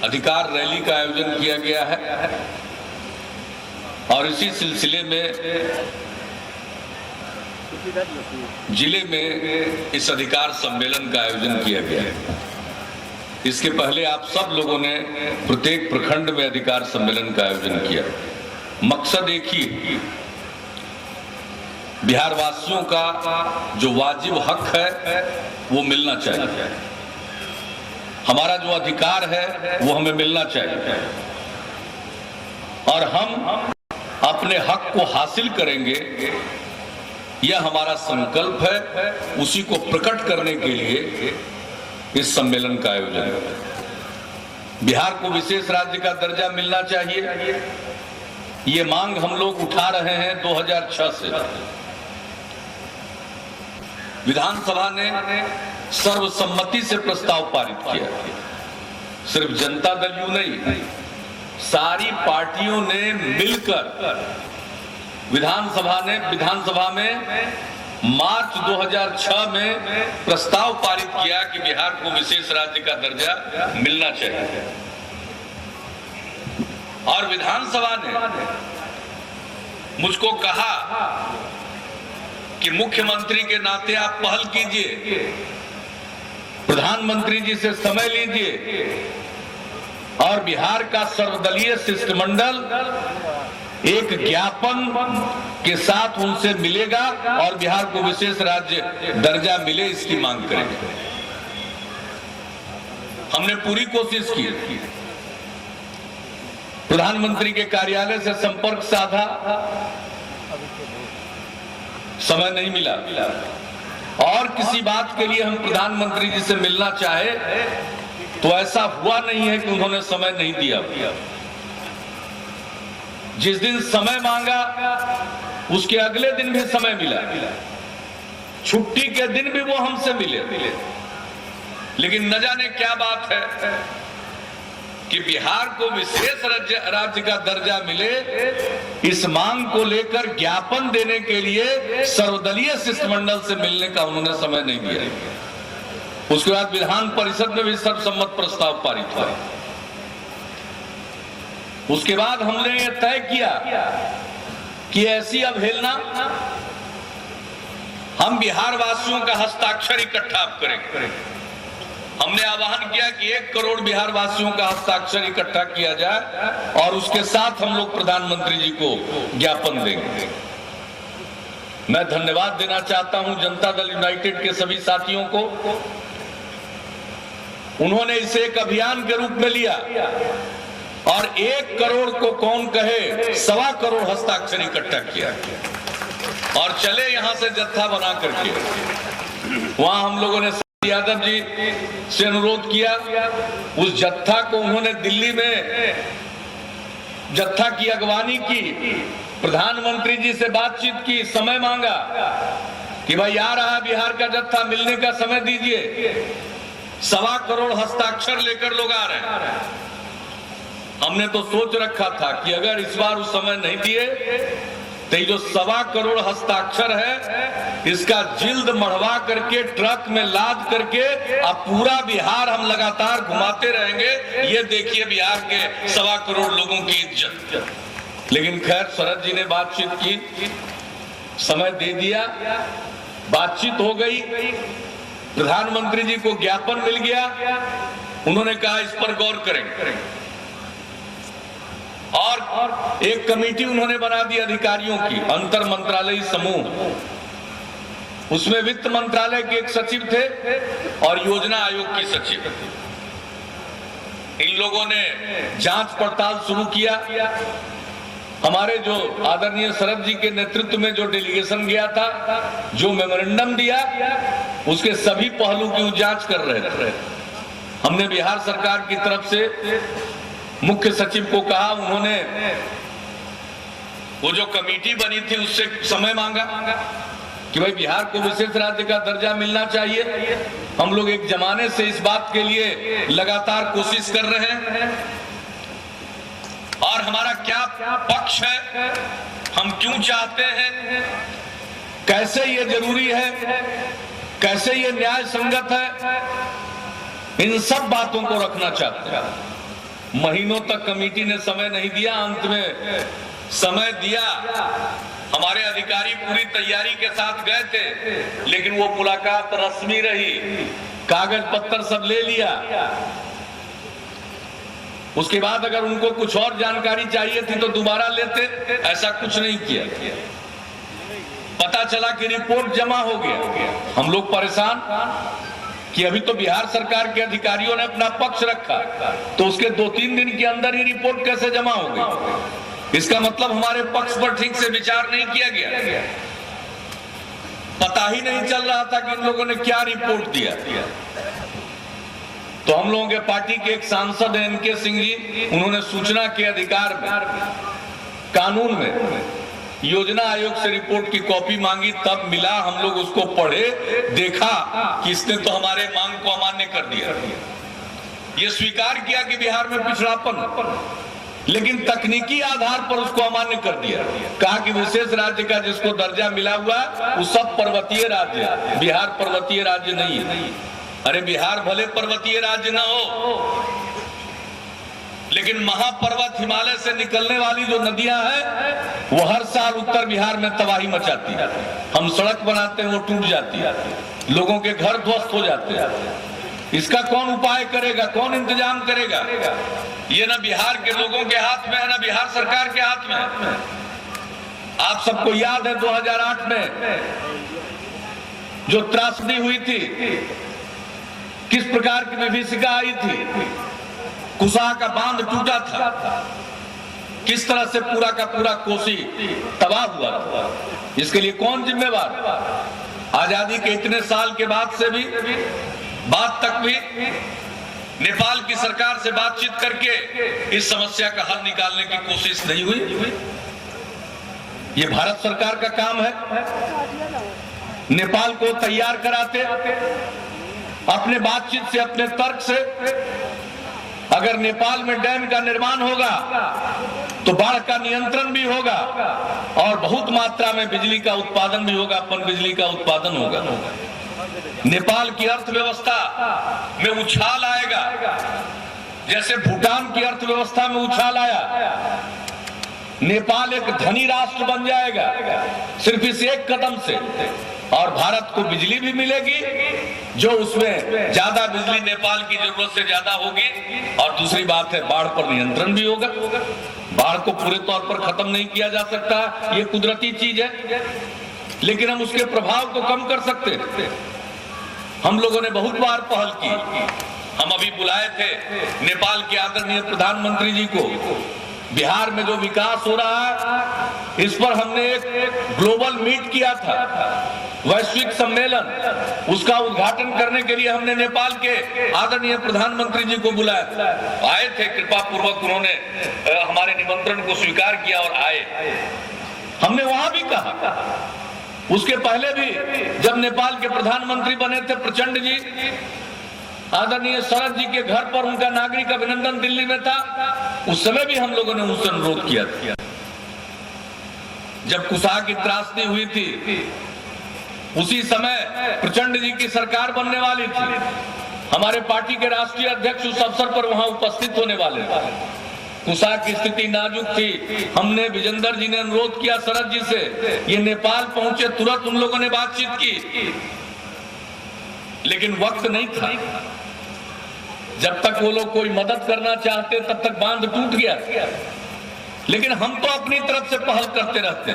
अधिकार रैली का आयोजन किया गया है और इसी सिलसिले में जिले में इस अधिकार सम्मेलन का आयोजन किया गया है। इसके पहले आप सब लोगों ने प्रत्येक प्रखंड में अधिकार सम्मेलन का आयोजन किया। मकसद एक ही, बिहार वासियों का जो वाजिब हक है वो मिलना चाहिए, हमारा जो अधिकार है वो हमें मिलना चाहिए और हम अपने हक को हासिल करेंगे, यह हमारा संकल्प है। उसी को प्रकट करने के लिए इस सम्मेलन का आयोजन है। बिहार को विशेष राज्य का दर्जा मिलना चाहिए, ये मांग हम लोग उठा रहे हैं 2006 से। विधानसभा ने सर्वसम्मति से प्रस्ताव पारित किया। सिर्फ जनता दल यू नहीं, सारी पार्टियों ने मिलकर विधानसभा में मार्च 2006 में प्रस्ताव पारित किया कि बिहार को विशेष राज्य का दर्जा मिलना चाहिए। और विधानसभा ने मुझको कहा कि मुख्यमंत्री के नाते आप पहल कीजिए, प्रधानमंत्री जी से समय लीजिए और बिहार का सर्वदलीय शिष्टमंडल एक ज्ञापन के साथ उनसे मिलेगा और बिहार को विशेष राज्य दर्जा मिले, इसकी मांग करेंगे। हमने पूरी कोशिश की, प्रधानमंत्री के कार्यालय से संपर्क साधा, समय नहीं मिला और किसी बात के लिए हम प्रधानमंत्री जी से मिलना चाहे तो ऐसा हुआ नहीं है कि उन्होंने समय नहीं दिया। जिस दिन समय मांगा उसके अगले दिन भी समय मिला, छुट्टी के दिन भी वो हमसे मिले। लेकिन न जाने क्या बात है कि बिहार को विशेष राज्य का दर्जा मिले, इस मांग को लेकर ज्ञापन देने के लिए सर्वदलीय शिष्टमंडल से मिलने का उन्होंने समय नहीं दिया। उसके बाद विधान परिषद में भी सर्वसम्मत प्रस्ताव पारित हुआ। उसके बाद हमने ये तय किया कि ऐसी अवहेलना हम बिहार वासियों का हस्ताक्षर इकट्ठा करेंगे। हमने आह्वान किया कि 1 करोड़ बिहार वासियों का हस्ताक्षर इकट्ठा किया जाए और उसके साथ हम लोग प्रधानमंत्री जी को ज्ञापन देंगे। मैं धन्यवाद देना चाहता हूं जनता दल यूनाइटेड के सभी साथियों को। उन्होंने इसे एक अभियान के रूप में लिया और 1 करोड़ को कौन कहे 1.25 करोड़ हस्ताक्षर इकट्ठा किया और चले यहां से जत्था बना करके। वहां हम लोगों ने यादव जी से अनुरोध किया, उस जत्था को उन्होंने दिल्ली में जत्था की अगवानी की, प्रधानमंत्री जी से बातचीत की, समय मांगा कि भाई आ रहा बिहार का जत्था, मिलने का समय दीजिए। 1.25 करोड़ हस्ताक्षर लेकर लोग आ रहे हैं। हमने तो सोच रखा था कि अगर इस बार उस समय नहीं दिए तो ये जो 1.25 करोड़ हस्ताक्षर है इसका जिल्द मढ़वा करके ट्रक में लाद करके अब पूरा बिहार हम लगातार घुमाते रहेंगे। ये देखिए बिहार के 1.25 करोड़ लोगों की इज्जत। लेकिन खैर शरद जी ने बातचीत की, समय दे दिया, बातचीत हो गई, प्रधानमंत्री जी को ज्ञापन मिल गया। उन्होंने कहा इस पर गौर करेंगे और एक कमेटी उन्होंने बना दी अधिकारियों की, अंतर मंत्रालयी समूह। उसमें वित्त मंत्रालय के एक सचिव थे और योजना आयोग की सचिव। इन लोगों ने जांच पड़ताल शुरू किया। हमारे जो आदरणीय शरद जी के नेतृत्व में जो डेलीगेशन गया था, जो मेमोरेंडम दिया, उसके सभी पहलू की जांच कर रहे थे। हमने बिहार सरकार की तरफ से मुख्य सचिव को कहा, उन्होंने वो जो कमेटी बनी थी उससे समय मांगा कि भाई बिहार को विशेष राज्य का दर्जा मिलना चाहिए। हम लोग एक जमाने से इस बात के लिए लगातार कोशिश कर रहे हैं और हमारा क्या पक्ष है, हम क्यों चाहते हैं, कैसे ये जरूरी है, कैसे ये न्याय संगत है, इन सब बातों को रखना चाहते हैं। महीनों तक कमेटी ने समय नहीं दिया, अंत में समय दिया। हमारे अधिकारी पूरी तैयारी के साथ गए थे, लेकिन वो मुलाकात रस्मी रही, कागज पत्तर सब ले लिया। उसके बाद अगर उनको कुछ और जानकारी चाहिए थी तो दोबारा लेते, ऐसा कुछ नहीं किया। पता चला कि रिपोर्ट जमा हो गया। हम लोग परेशान कि अभी तो बिहार सरकार के अधिकारियों ने अपना पक्ष रखा, तो उसके 2-3 दिन के अंदर ही रिपोर्ट कैसे जमा हो गई? इसका मतलब हमारे पक्ष पर ठीक से विचार नहीं किया गया। पता ही नहीं चल रहा था कि इन लोगों ने क्या रिपोर्ट दिया। तो हम लोगों के पार्टी के एक सांसद हैं NK सिंह जी, उन्होंने सूचना के अधिकार में, कानून में योजना आयोग से रिपोर्ट की कॉपी मांगी, तब मिला। हम लोग उसको पढ़े, देखा कि इसने तो हमारे मांग को अमान्य कर दिया। ये स्वीकार किया कि बिहार में पिछड़ापन, लेकिन तकनीकी आधार पर उसको अमान्य कर दिया। कहा कि विशेष राज्य का जिसको दर्जा मिला हुआ वो सब पर्वतीय राज्य है, बिहार पर्वतीय राज्य नहीं है। अरे बिहार भले पर्वतीय राज्य ना हो, लेकिन महापर्वत हिमालय से निकलने वाली जो नदियां हैं वो हर साल उत्तर बिहार में तबाही मचाती है। हम सड़क बनाते हैं, वो टूट जाती है, लोगों के घर ध्वस्त हो जाते हैं। इसका कौन उपाय करेगा, कौन इंतजाम करेगा? ये ना बिहार के लोगों के हाथ में है, ना बिहार सरकार के हाथ में है। आप सबको याद है 2008 में जो त्रासदी हुई थी, किस प्रकार की विभीषिका आई थी, कुशा का बांध टूटा था, किस तरह से पूरा का पूरा कोसी तबाह हुआ था। इसके लिए कौन जिम्मेवार? आजादी के इतने साल के बाद से भी, बाद तक भी नेपाल की सरकार से बातचीत करके इस समस्या का हल निकालने की कोशिश नहीं हुई। ये भारत सरकार का काम है। नेपाल को तैयार कराते, अपने बातचीत से, अपने तर्क से, अगर नेपाल में डैम का निर्माण होगा तो बाढ़ का नियंत्रण भी होगा और बहुत मात्रा में बिजली का उत्पादन भी होगा, अपन बिजली का उत्पादन होगा। नेपाल की अर्थव्यवस्था में उछाल आएगा, जैसे भूटान की अर्थव्यवस्था में उछाल आया। नेपाल एक धनी राष्ट्र बन जाएगा सिर्फ इस एक कदम से, और भारत को बिजली भी मिलेगी, जो उसमें ज्यादा बिजली नेपाल की जरूरत से ज्यादा होगी। और दूसरी बात है, बाढ़ पर नियंत्रण भी होगा। बाढ़ को पूरे तौर पर खत्म नहीं किया जा सकता, ये कुदरती चीज है, लेकिन हम उसके प्रभाव को कम कर सकते हैं। हम लोगों ने बहुत बार पहल की। हम अभी बुलाए थे नेपाल के आदरणीय प्रधानमंत्री जी को। बिहार में जो विकास हो रहा है, इस पर हमने एक ग्लोबल मीट किया था, वैश्विक सम्मेलन। उसका उद्घाटन करने के लिए हमने नेपाल के आदरणीय प्रधानमंत्री जी को बुलाया था। आए थे, कृपा पूर्वक उन्होंने हमारे निमंत्रण को स्वीकार किया और आए। हमने वहां भी कहा, उसके पहले भी जब नेपाल के प्रधानमंत्री बने थे प्रचंड जी, आदरणीय शरद जी के घर पर उनका नागरिक अभिनंदन दिल्ली में था, उस समय भी हम लोगों ने उनसे अनुरोध किया था। जब कुशा की त्रासदी हुई थी, उसी समय प्रचंड जी की सरकार बनने वाली थी। हमारे पार्टी के राष्ट्रीय अध्यक्ष उस अवसर पर वहां उपस्थित होने वाले थे। कुशा की स्थिति नाजुक थी। हमने, विजेंद्र जी ने अनुरोध किया शरद जी से, ये नेपाल पहुंचे, तुरंत उन लोगों ने बातचीत की, लेकिन वक्त नहीं था। जब तक वो लोग कोई मदद करना चाहते तब तक बांध टूट गया। लेकिन हम तो अपनी तरफ से पहल करते रहते।